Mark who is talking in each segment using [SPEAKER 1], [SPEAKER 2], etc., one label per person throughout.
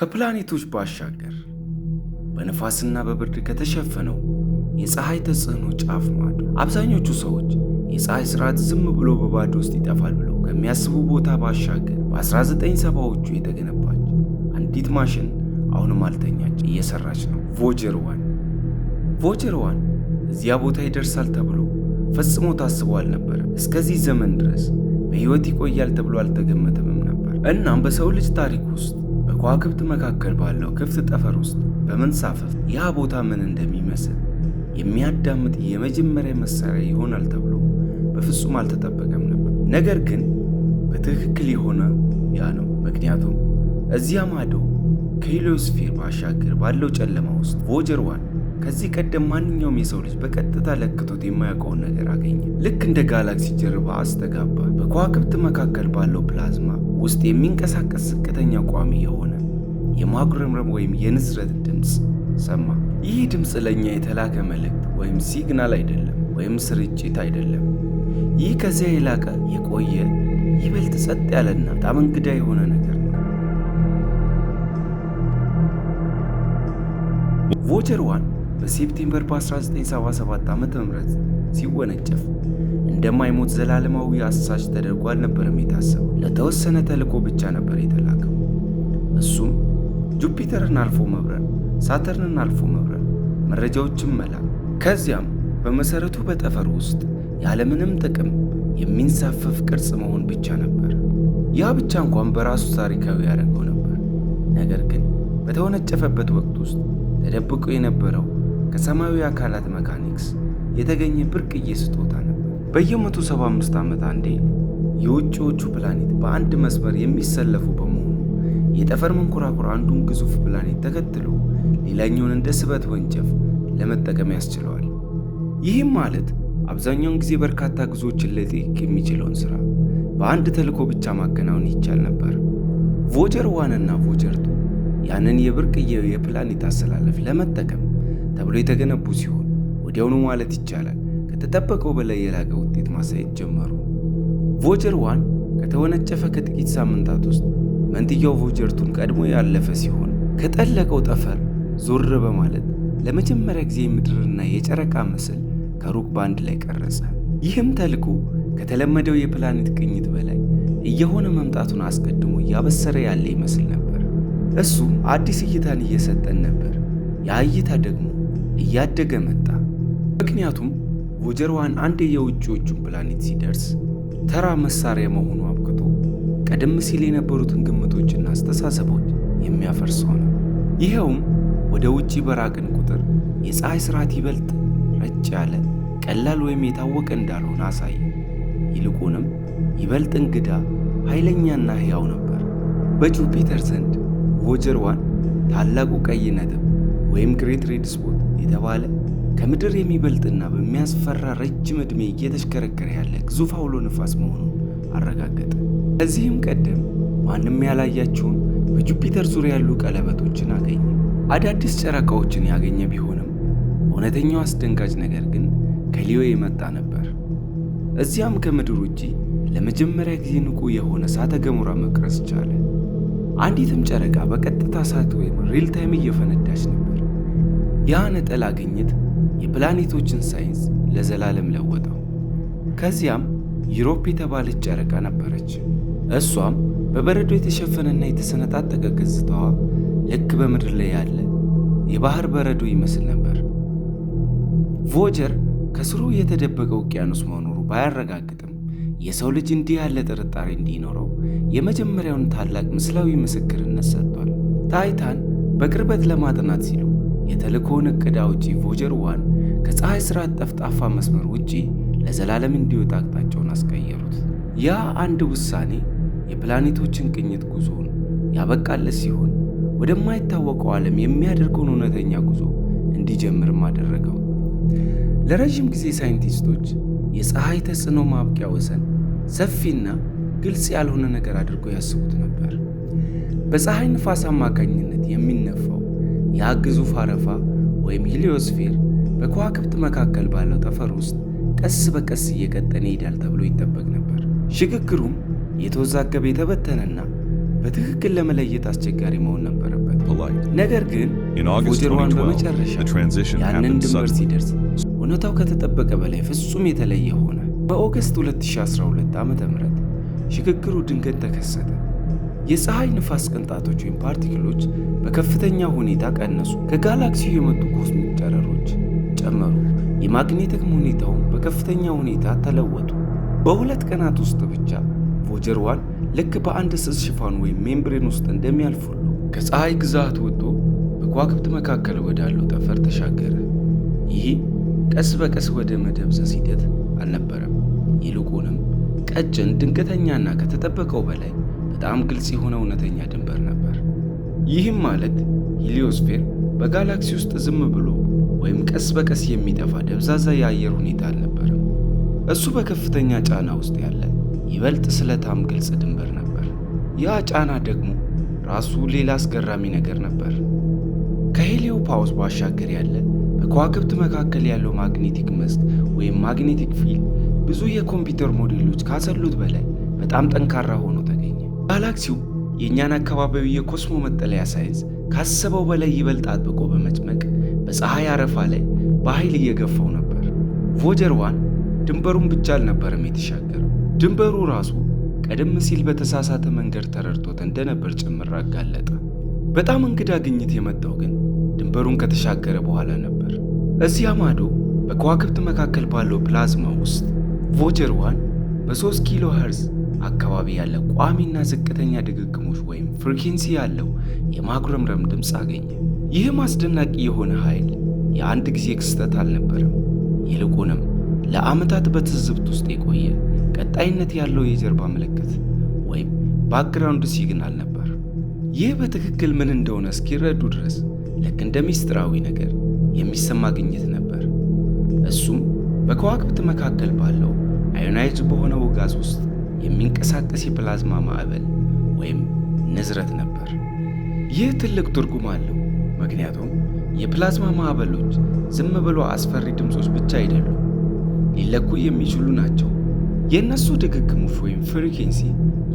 [SPEAKER 1] ከፕላኔቶች ባሻገር በነፋስና በብርድ ከተሸፈነው የፀሐይ ተጽዕኖ ጫፍ ማዶ አብዛኞቹ ሰዎች የፀሐይ ስርዓት ዝም ብሎ በባዶ ውስጥ ይጠፋል ብለው ከሚያስቡ ቦታ ባሻገር በ1970ዎቹ የተገነባች አንዲት ማሽን አሁንም አልተኛች፣ እየሰራች ነው። ቮጀር ዋን እዚያ ቦታ ይደርሳል ተብሎ ፈጽሞ ታስቦ አልነበረም። እስከዚህ ዘመን ድረስ በሕይወት ይቆያል ተብሎ አልተገመተምም ነበር። እናም በሰው ልጅ ታሪክ ውስጥ በከዋክብት መካከል ባለው ክፍት ጠፈር ውስጥ በመንሳፈፍ ያ ቦታ ምን እንደሚመስል የሚያዳምጥ የመጀመሪያ መሳሪያ ይሆናል ተብሎ በፍጹም አልተጠበቀም ነበር። ነገር ግን በትክክል የሆነ ያ ነው። ምክንያቱም እዚያ ማዶ ከሂሊዮስፌር ባሻገር ባለው ጨለማ ውስጥ ቮጀር ዋን ከዚህ ቀደም ማንኛውም የሰው ልጅ በቀጥታ ለክቶት የማያውቀውን ነገር አገኘ። ልክ እንደ ጋላክሲ ጀርባ አስተጋባ። በከዋክብት መካከል ባለው ፕላዝማ ውስጥ የሚንቀሳቀስ ዝቅተኛ ቋሚ የሆነ የማጉረምረም ወይም የንዝረት ድምፅ ሰማ። ይህ ድምፅ ለእኛ የተላከ መልእክት ወይም ሲግናል አይደለም፣ ወይም ስርጭት አይደለም። ይህ ከዚያ የላቀ የቆየ ይበልጥ ጸጥ ያለና በጣም እንግዳ የሆነ ነገር ነው። ቮጀር ዋን በሴፕቴምበር በ1977 ዓ.ም ሲወነጨፍ እንደማይሞት ዘላለማዊ አሳሽ ተደርጎ አልነበረም የታሰበው። ለተወሰነ ተልዕኮ ብቻ ነበር የተላከው። እሱም ጁፒተርን አልፎ መብረር፣ ሳተርንን አልፎ መብረር፣ መረጃዎችን መላክ፣ ከዚያም በመሰረቱ በጠፈር ውስጥ ያለምንም ጥቅም የሚንሳፈፍ ቅርጽ መሆን ብቻ ነበር። ያ ብቻ እንኳን በራሱ ታሪካዊ ያደረገው ነበር። ነገር ግን በተወነጨፈበት ወቅት ውስጥ ተደብቆ የነበረው ከሰማያዊ አካላት መካኒክስ የተገኘ ብርቅዬ ስጦታ ነበር። በየ175 ዓመት አንዴ የውጭዎቹ ፕላኔት በአንድ መስመር የሚሰለፉ በመሆኑ የጠፈር መንኮራኩር አንዱን ግዙፍ ፕላኔት ተከትሎ ሌላኛውን እንደ ስበት ወንጨፍ ለመጠቀም ያስችለዋል። ይህም ማለት አብዛኛውን ጊዜ በርካታ ጉዞዎችን ሊጠይቅ የሚችለውን ሥራ በአንድ ተልዕኮ ብቻ ማከናወን ይቻል ነበር። ቮጀር ዋን እና ቮጀር ቱ ያንን የብርቅዬ የፕላኔት አሰላለፍ ለመጠቀም ተብሎ የተገነቡ ሲሆን ወዲያውኑ ማለት ይቻላል ከተጠበቀው በላይ የላቀ ውጤት ማሳየት ጀመሩ። ቮጀር ዋን ከተወነጨፈ ከጥቂት ሳምንታት ውስጥ መንትያው ቮጀር ቱን ቀድሞ ያለፈ ሲሆን ከጠለቀው ጠፈር ዞር በማለት ለመጀመሪያ ጊዜ የምድርና የጨረቃ ምስል ከሩቅ በአንድ ላይ ቀረጸ። ይህም ተልዕኮ ከተለመደው የፕላኔት ቅኝት በላይ እየሆነ መምጣቱን አስቀድሞ እያበሰረ ያለ ይመስል ነበር። እሱም አዲስ እይታን እየሰጠን ነበር። ያ እይታ ደግሞ እያደገ መጣ። ምክንያቱም ቮጀር ዋን አንዴ የውጭዎቹን ፕላኔት ሲደርስ ተራ መሳሪያ መሆኑ አብቅቶ ቀደም ሲል የነበሩትን ግምቶችና አስተሳሰቦች የሚያፈርስ ሆነ። ይኸውም ወደ ውጪ በራቅን ቁጥር የፀሐይ ስርዓት ይበልጥ ረጭ ያለ፣ ቀላል ወይም የታወቀ እንዳልሆነ አሳየ። ይልቁንም ይበልጥ እንግዳ፣ ኃይለኛና ሕያው ነበር። በጁፒተር ዘንድ ቮጀር ዋን ታላቁ ቀይ ነጥብ ወይም ግሬት ሬድ ስፖት የተባለ ከምድር የሚበልጥና በሚያስፈራ ረጅም ዕድሜ እየተሽከረከረ ያለ ግዙፍ አውሎ ነፋስ መሆኑን አረጋገጠ። ከዚህም ቀደም ማንም ያላያቸውን በጁፒተር ዙሪያ ያሉ ቀለበቶችን አገኘ። አዳዲስ ጨረቃዎችን ያገኘ ቢሆንም እውነተኛው አስደንጋጭ ነገር ግን ከሊዮ የመጣ ነበር። እዚያም ከምድር ውጪ ለመጀመሪያ ጊዜ ንቁ የሆነ እሳተ ገሞራ መቅረጽ ቻለ። አንዲትም ጨረቃ በቀጥታ እሳት ወይም ሪል ታይም እየፈነዳች ነበር። ያ ነጠላ ግኝት የፕላኔቶችን ሳይንስ ለዘላለም ለወጠው። ከዚያም ዩሮፕ የተባለች ጨረቃ ነበረች። እሷም በበረዶ የተሸፈነና የተሰነጣጠቀ ገጽታዋ ልክ በምድር ላይ ያለ የባህር በረዶ ይመስል ነበር። ቮጀር ከስሩ የተደበቀ ውቅያኖስ መኖሩ ባያረጋግጥም የሰው ልጅ እንዲህ ያለ ጥርጣሬ እንዲኖረው የመጀመሪያውን ታላቅ ምስላዊ ምስክርነት ሰጥቷል። ታይታን በቅርበት ለማጥናት ሲሉ የተልዕኮውን ዕቅድ አውጪ ቮጀር ዋን ከፀሐይ ስርዓት ጠፍጣፋ መስመር ውጪ ለዘላለም እንዲወጣ አቅጣጫውን አስቀየሩት። ያ አንድ ውሳኔ የፕላኔቶችን ቅኝት ጉዞውን ያበቃለት ሲሆን ወደማይታወቀው ዓለም የሚያደርገውን እውነተኛ ጉዞ እንዲጀምርም አደረገው። ለረዥም ጊዜ ሳይንቲስቶች የፀሐይ ተጽዕኖ ማብቂያ ወሰን ሰፊና ግልጽ ያልሆነ ነገር አድርጎ ያስቡት ነበር። በፀሐይ ንፋስ አማካኝነት የሚነፋው ያ ግዙፍ አረፋ ወይም ሂሊዮስፌር በከዋክብት መካከል ባለው ጠፈር ውስጥ ቀስ በቀስ እየቀጠነ ይሄዳል ተብሎ ይጠበቅ ነበር። ሽግግሩም የተወዛገበ የተበተነና በትክክል ለመለየት አስቸጋሪ መሆን ነበረበት። ነገር ግን ቮጀር 1 በመጨረሻ ያንን ድንበር ሲደርስ እውነታው ከተጠበቀ በላይ ፍጹም የተለየ ሆነ። በኦገስት 2012 ዓ.ም ሽግግሩ ድንገት ተከሰተ። የፀሐይ ንፋስ ቅንጣቶች ወይም ፓርቲክሎች በከፍተኛ ሁኔታ ቀነሱ። ከጋላክሲው የመጡ ኮስሚክ ጨረሮች ጨመሩ። የማግኔቲክ ሁኔታው በከፍተኛ ሁኔታ ተለወጡ። በሁለት ቀናት ውስጥ ብቻ ቮጀር 1 ልክ በአንድ ስስ ሽፋን ወይም ሜምብሬን ውስጥ እንደሚያልፍ ሁሉ ከፀሐይ ግዛት ወጥቶ በከዋክብት መካከል ወዳለው ጠፈር ተሻገረ። ይህ ቀስ በቀስ ወደ መደብዘዝ ሂደት አልነበረም። ይልቁንም ቀጭን፣ ድንገተኛና ከተጠበቀው በላይ በጣም ግልጽ የሆነ እውነተኛ ድንበር ነበር። ይህም ማለት ሂሊዮስፌር በጋላክሲ ውስጥ ዝም ብሎ ወይም ቀስ በቀስ የሚጠፋ ደብዛዛ የአየር ሁኔታ አልነበረም። እሱ በከፍተኛ ጫና ውስጥ ያለ ይበልጥ ስለታም ግልጽ ድንበር ነበር። ያ ጫና ደግሞ ራሱ ሌላ አስገራሚ ነገር ነበር። ከሄሊዮ ፓውስ ባሻገር ያለ በከዋክብት መካከል ያለው ማግኔቲክ መስክ ወይም ማግኔቲክ ፊልድ ብዙ የኮምፒውተር ሞዴሎች ካሰሉት በላይ በጣም ጠንካራ ሆኖ ተገኘ። ጋላክሲው የእኛን አካባቢያዊ የኮስሞ መጠለያ ሳይንስ ካሰበው በላይ ይበልጥ አጥብቆ በመጭመቅ በፀሐይ አረፋ ላይ በኃይል እየገፋው ነበር። ቮጀር 1 ድንበሩን ብቻ አልነበረም የተሻገረው፣ ድንበሩ ራሱ ቀደም ሲል በተሳሳተ መንገድ ተረድቶት እንደነበር ጭምር አጋለጠ። በጣም እንግዳ ግኝት የመጣው ግን ድንበሩን ከተሻገረ በኋላ ነበር። እዚያ ማዶ በከዋክብት መካከል ባለው ፕላዝማ ውስጥ ቮጀር 1 በ3 ኪሎ ሄርዝ አካባቢ ያለ ቋሚና ዝቅተኛ ድግግሞሽ ወይም ፍሪኬንሲ ያለው የማጉረምረም ድምፅ አገኘ። ይህም አስደናቂ የሆነ ኃይል የአንድ ጊዜ ክስተት አልነበረም። ይልቁንም ለዓመታት በትዝብት ውስጥ የቆየ ቀጣይነት ያለው የጀርባ ምልክት ወይም ባክግራውንድ ሲግናል ነበር። ይህ በትክክል ምን እንደሆነ እስኪረዱ ድረስ ልክ እንደ ሚስጥራዊ ነገር የሚሰማ ግኝት ነበር። እሱም በከዋክብት መካከል ባለው አዮናይዝድ በሆነው ጋዝ ውስጥ የሚንቀሳቀስ የፕላዝማ ማዕበል ወይም ንዝረት ነበር። ይህ ትልቅ ትርጉም አለው፣ ምክንያቱም የፕላዝማ ማዕበሎች ዝም ብሎ አስፈሪ ድምፆች ብቻ አይደሉም፣ ሊለኩ የሚችሉ ናቸው። የእነሱ ድግግሞሽ ወይም ፍሪኬንሲ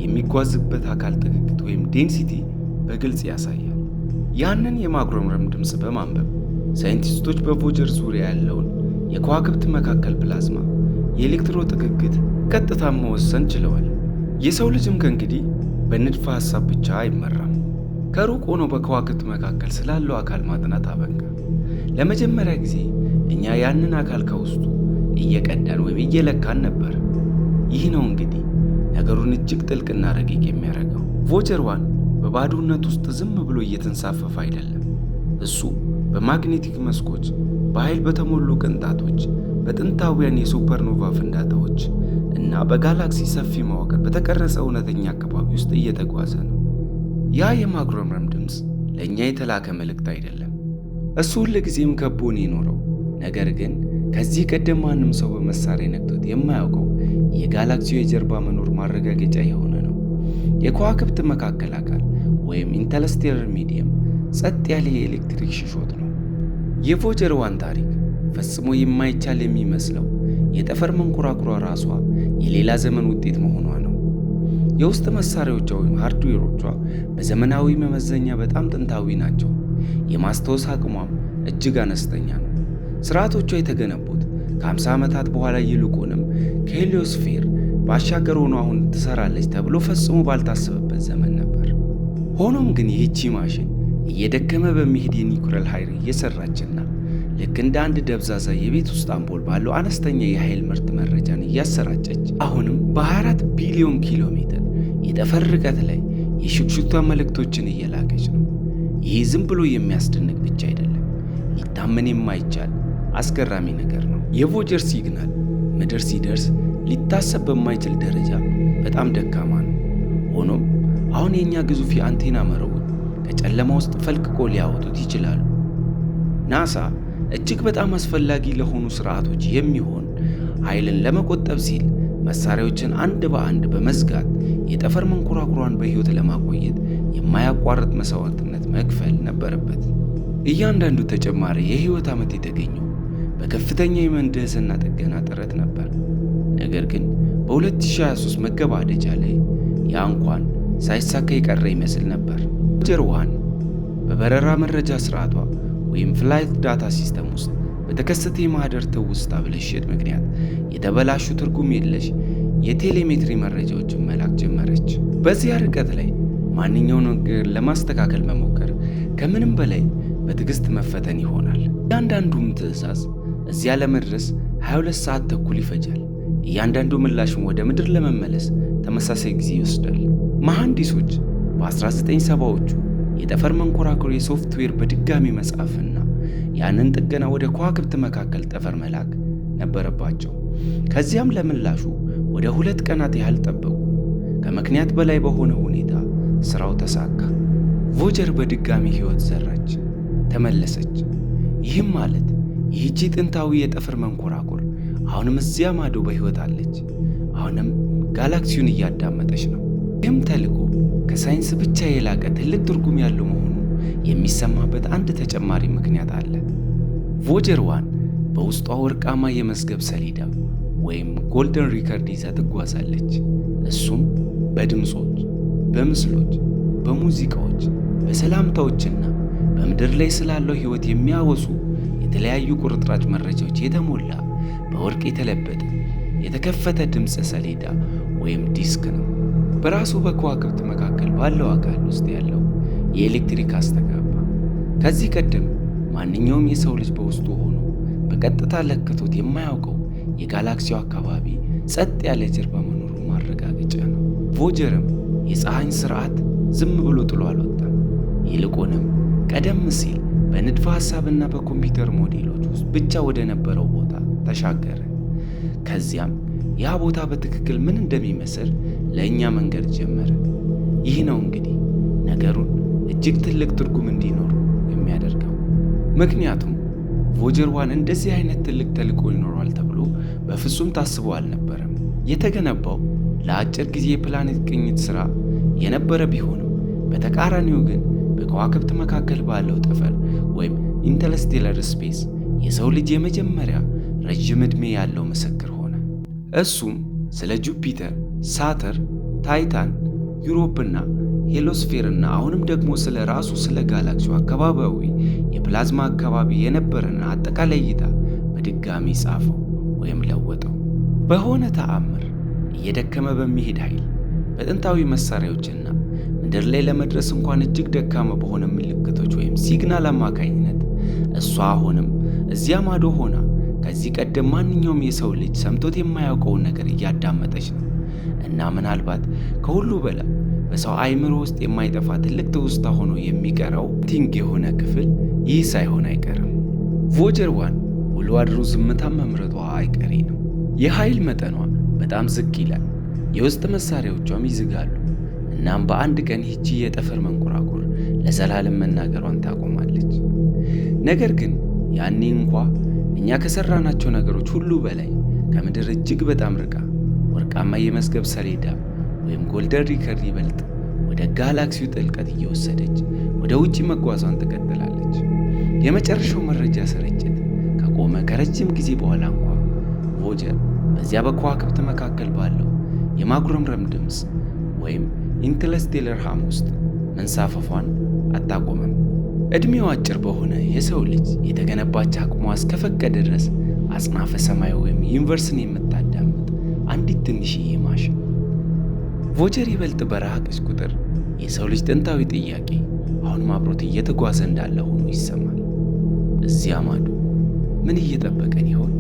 [SPEAKER 1] የሚጓዝበት አካል ጥግግት ወይም ዴንሲቲ በግልጽ ያሳያል። ያንን የማጉረምረም ድምፅ በማንበብ ሳይንቲስቶች በቮጀር ዙሪያ ያለውን የከዋክብት መካከል ፕላዝማ የኤሌክትሮ ጥግግት ቀጥታ መወሰን ችለዋል። የሰው ልጅም ከእንግዲህ በንድፈ ሐሳብ ብቻ አይመራም። ከሩቅ ሆኖ በከዋክብት መካከል ስላለው አካል ማጥናት አበቃ። ለመጀመሪያ ጊዜ እኛ ያንን አካል ከውስጡ እየቀዳን ወይም እየለካን ነበር። ይህ ነው እንግዲህ ነገሩን እጅግ ጥልቅና ረቂቅ የሚያደርገው። ቮጀር 1 በባዶነት ውስጥ ዝም ብሎ እየተንሳፈፈ አይደለም። እሱ በማግኔቲክ መስኮች፣ በኃይል በተሞሉ ቅንጣቶች፣ በጥንታውያን የሱፐርኖቫ ፍንዳታዎች እና በጋላክሲ ሰፊ መዋቅር በተቀረጸ እውነተኛ አካባቢ ውስጥ እየተጓዘ ነው። ያ የማጉረምረም ድምፅ ለእኛ የተላከ መልእክት አይደለም። እሱ ሁልጊዜም ከቦን የኖረው ነገር ግን ከዚህ ቀደም ማንም ሰው በመሳሪያ ነክቶት የማያውቀው የጋላክሲው የጀርባ መኖር ማረጋገጫ የሆነ ነው። የከዋክብት መካከል አካል ወይም ኢንተርስቴለር ሚዲየም ጸጥ ያለ የኤሌክትሪክ ሽሾት ነው። የቮጀር 1 ታሪክ ፈጽሞ የማይቻል የሚመስለው የጠፈር መንኮራኩሯ ራሷ የሌላ ዘመን ውጤት መሆኗ ነው። የውስጥ መሳሪያዎቿ ወይም ሃርድዌሮቿ በዘመናዊ መመዘኛ በጣም ጥንታዊ ናቸው። የማስታወስ አቅሟም እጅግ አነስተኛ ነው። ስርዓቶቿ የተገነቡት ከ50 ዓመታት በኋላ ይልቁንም ከሄሊዮስፌር ባሻገር ሆኖ አሁን ትሰራለች ተብሎ ፈጽሞ ባልታሰበበት ዘመን ነበር። ሆኖም ግን ይህቺ ማሽን እየደከመ በሚሄድ የኒውክለር ኃይል እየሰራችና ልክ እንደ አንድ ደብዛዛ የቤት ውስጥ አምፖል ባለው አነስተኛ የኃይል ምርት መረጃን እያሰራጨች አሁንም በ24 ቢሊዮን ኪሎ ሜትር የጠፈር ርቀት ላይ የሹክሹክታ መልእክቶችን እየላከች ነው። ይህ ዝም ብሎ የሚያስደንቅ ብቻ አይደለም፣ ሊታመን የማይቻል አስገራሚ ነገር ነው። የቮጀር ሲግናል ምድር ሲደርስ ሊታሰብ በማይችል ደረጃ በጣም ደካማ ነው። ሆኖም አሁን የእኛ ግዙፍ የአንቴና መረቦች ከጨለማ ውስጥ ፈልቅቆ ሊያወጡት ይችላሉ። ናሳ እጅግ በጣም አስፈላጊ ለሆኑ ስርዓቶች የሚሆን ኃይልን ለመቆጠብ ሲል መሳሪያዎችን አንድ በአንድ በመዝጋት የጠፈር መንኮራኩሯን በሕይወት ለማቆየት የማያቋርጥ መስዋዕትነት መክፈል ነበረበት። እያንዳንዱ ተጨማሪ የሕይወት ዓመት የተገኘው በከፍተኛ የምህንድስና ጥገና ጥረት ነበር። ነገር ግን በ2023 መገባደጃ ላይ ያ እንኳን ሳይሳካ የቀረ ይመስል ነበር። ቮጀር 1 በበረራ መረጃ ስርዓቷ ወይም ፍላይት ዳታ ሲስተም ውስጥ በተከሰተ የማህደር ትውስታ ብልሽት ምክንያት የተበላሹ ትርጉም የለሽ የቴሌሜትሪ መረጃዎችን መላክ ጀመረች። በዚያ ርቀት ላይ ማንኛውን ነገር ለማስተካከል መሞከር ከምንም በላይ በትዕግስት መፈተን ይሆናል። እያንዳንዱም ትዕዛዝ እዚያ ለመድረስ 22 ሰዓት ተኩል ይፈጃል። እያንዳንዱ ምላሽም ወደ ምድር ለመመለስ ተመሳሳይ ጊዜ ይወስዳል። መሐንዲሶች በ1970ዎቹ የጠፈር መንኮራኩር የሶፍትዌር በድጋሚ መጻፍና ያንን ጥገና ወደ ከዋክብት መካከል ጠፈር መላክ ነበረባቸው። ከዚያም ለምላሹ ወደ 2 ቀናት ያህል ጠበቁ። ከምክንያት በላይ በሆነ ሁኔታ ስራው ተሳካ። ቮጀር በድጋሚ ሕይወት ዘራች፣ ተመለሰች። ይህም ማለት ይህቺ ጥንታዊ የጠፈር መንኮራኩር አሁንም እዚያ ማዶ በሕይወት አለች። አሁንም ጋላክሲውን እያዳመጠች ነው። ይህም ተልዕኮ ከሳይንስ ብቻ የላቀ ትልቅ ትርጉም ያለው መሆኑ የሚሰማበት አንድ ተጨማሪ ምክንያት አለ። ቮጀር 1 በውስጧ ወርቃማ የመዝገብ ሰሌዳ ወይም ጎልደን ሪከርድ ይዛ ትጓዛለች። እሱም በድምፆች፣ በምስሎች፣ በሙዚቃዎች፣ በሰላምታዎችና በምድር ላይ ስላለው ሕይወት የሚያወሱ የተለያዩ ቁርጥራጭ መረጃዎች የተሞላ በወርቅ የተለበጠ የተከፈተ ድምፅ ሰሌዳ ወይም ዲስክ ነው። በራሱ በከዋክብት መካከል ባለው አካል ውስጥ ያለው የኤሌክትሪክ አስተጋባ ከዚህ ቀደም ማንኛውም የሰው ልጅ በውስጡ ሆኖ በቀጥታ ለክቶት የማያውቀው የጋላክሲው አካባቢ ጸጥ ያለ ጀርባ መኖሩ ማረጋገጫ ነው። ቮጀርም የፀሐይን ስርዓት ዝም ብሎ ጥሎ አልወጣም። ይልቁንም ቀደም ሲል በንድፈ ሐሳብና በኮምፒውተር ሞዴሎች ውስጥ ብቻ ወደ ነበረው ቦታ ተሻገረ። ከዚያም ያ ቦታ በትክክል ምን እንደሚመስል ለእኛ መንገድ ጀመረ። ይህ ነው እንግዲህ ነገሩን እጅግ ትልቅ ትርጉም እንዲኖር የሚያደርገው። ምክንያቱም ቮጀር 1 እንደዚህ አይነት ትልቅ ተልዕኮ ይኖረዋል ተብሎ በፍጹም ታስቦ አልነበረም። የተገነባው ለአጭር ጊዜ የፕላኔት ቅኝት ሥራ የነበረ ቢሆንም በተቃራኒው ግን በከዋክብት መካከል ባለው ጠፈር ወይም ኢንተርስቴለር ስፔስ የሰው ልጅ የመጀመሪያ ረጅም ዕድሜ ያለው ምስክር ሆነ። እሱም ስለ ጁፒተር፣ ሳተር፣ ታይታን፣ ዩሮፕና ሄሎስፌርና አሁንም ደግሞ ስለ ራሱ ስለ ጋላክሲው አካባቢያዊ የፕላዝማ አካባቢ የነበረን አጠቃላይ እይታ በድጋሚ ጻፈው ወይም ለወጠው። በሆነ ተአምር እየደከመ በሚሄድ ኃይል በጥንታዊ መሳሪያዎችና ምድር ላይ ለመድረስ እንኳን እጅግ ደካማ በሆነ ምልክቶች ወይም ሲግናል አማካኝነት እሷ አሁንም እዚያ ማዶ ሆና ከዚህ ቀደም ማንኛውም የሰው ልጅ ሰምቶት የማያውቀውን ነገር እያዳመጠች ነው። እና ምናልባት ከሁሉ በላይ በሰው አእምሮ ውስጥ የማይጠፋ ትልቅ ትውስታ ሆኖ የሚቀረው ቲንግ የሆነ ክፍል ይህ ሳይሆን አይቀርም። ቮጀር 1 ውሎ አድሮ ዝምታን መምረጧ አይቀሬ ነው። የኃይል መጠኗ በጣም ዝቅ ይላል፣ የውስጥ መሳሪያዎቿም ይዝጋሉ። እናም በአንድ ቀን ይህቺ የጠፈር መንኮራኩር ለዘላለም መናገሯን ታቆማለች። ነገር ግን ያኔ እንኳ እኛ ከሰራናቸው ነገሮች ሁሉ በላይ ከምድር እጅግ በጣም ርቃ ወርቃማ የመዝገብ ሰሌዳ ወይም ጎልደን ሪከርድ ይበልጥ ወደ ጋላክሲው ጥልቀት እየወሰደች ወደ ውጪ መጓዟን ትቀጥላለች። የመጨረሻው መረጃ ስርጭት ከቆመ ከረጅም ጊዜ በኋላ እንኳ ቮጀር በዚያ በከዋክብት መካከል ባለው የማጉረምረም ድምፅ ወይም ኢንተርስቴለር ሃም ውስጥ መንሳፈፏን አታቆመም። ዕድሜው አጭር በሆነ የሰው ልጅ የተገነባች አቅሟ እስከፈቀደ ድረስ አጽናፈ ሰማይ ወይም ዩኒቨርስን የምታዳምጥ አንዲት ትንሽዬ ማሽን። ቮጀር ይበልጥ በራቀች ቁጥር የሰው ልጅ ጥንታዊ ጥያቄ አሁንም አብሮት እየተጓዘ እንዳለ ሆኖ ይሰማል። እዚያ ማዶ ምን እየጠበቀን ይሆን?